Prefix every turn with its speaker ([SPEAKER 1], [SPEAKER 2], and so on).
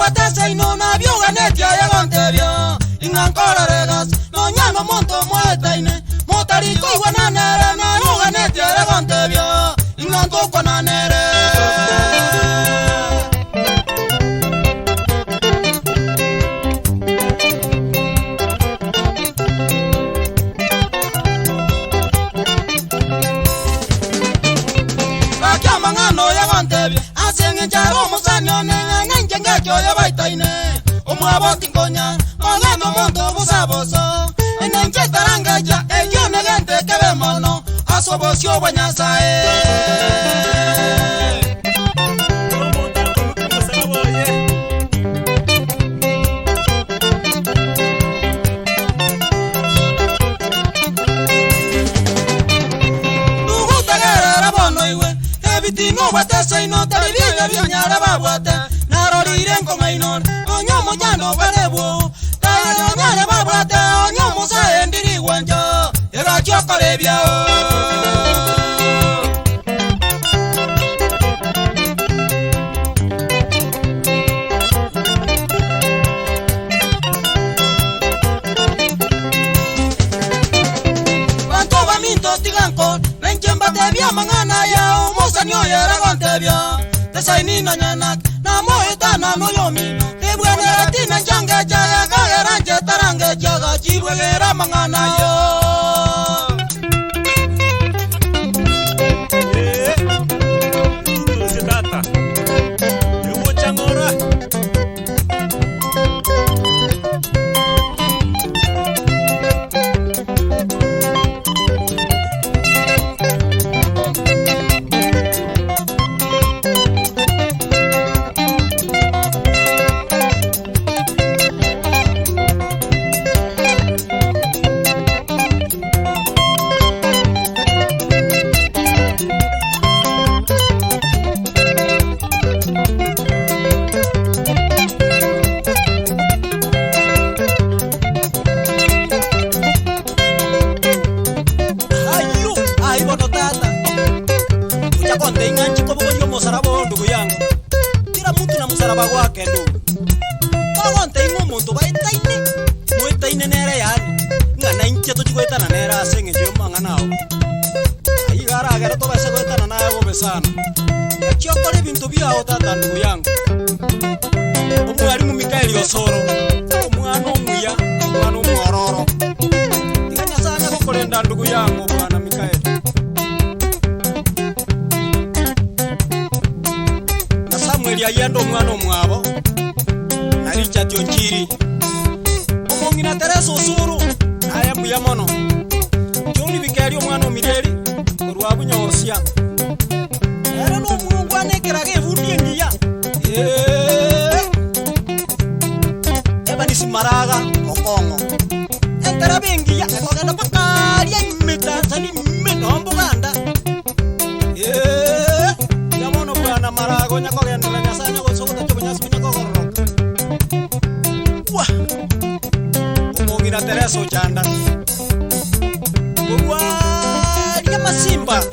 [SPEAKER 1] watese inona byuga netia yagontebyo ingankora regas no nyano monto mwetaine motariko iwana nere na byuga netia yagontebyo ingantoko na nere Asengejaro musanyo nenge ngekyo yabaitaine omwaboti ngonya magano monto busaboso enenje tarangaja eyo negente kebe mono asobosyo banyasae Tino watese ino tabibiga byonyara babwate narorire nkomaino onyomo nyando barebu tayo nyara babwate onyomo sae ndiri wanjo era chokorebya Banto baminto tiganko Nenjemba tebya mangana ya Musanyo yera gontebya Tesaini na nyanak Na moita na noyomi Tebwene ratina njange jaga Kagera nje tarange jaga Chibwegera mangana yo
[SPEAKER 2] Tata Ewo changora wake ndu bagonte ingo muntu baitaine muitaine nere yani ngana inche to chigwetana nera asenge je mangana o ayigara agera to base gwetana naye go besana chokore bintu bya otata ndu yangu omwari mu Mikaeli Osoro omwana omuya omwana omwororo inganya sana gokorenda ndu yangu bwana Mikaeli Samuel yayendo omwana omwabo na Richard Onchiri omongina Teresa Osuru aya muyamono Joni Bikari omwana omireri orwabu nyorsia era no mungu anekerage evundi engiya eba nisimaraga mokongo entera bengiya ekogenda pakaria imeta sani menombo ganda yamono bwana marago nyakogenda na nyasanya gosogota cyobanyasi nyakogororo wa omongira Teresa Ochanda Gwa ya masimba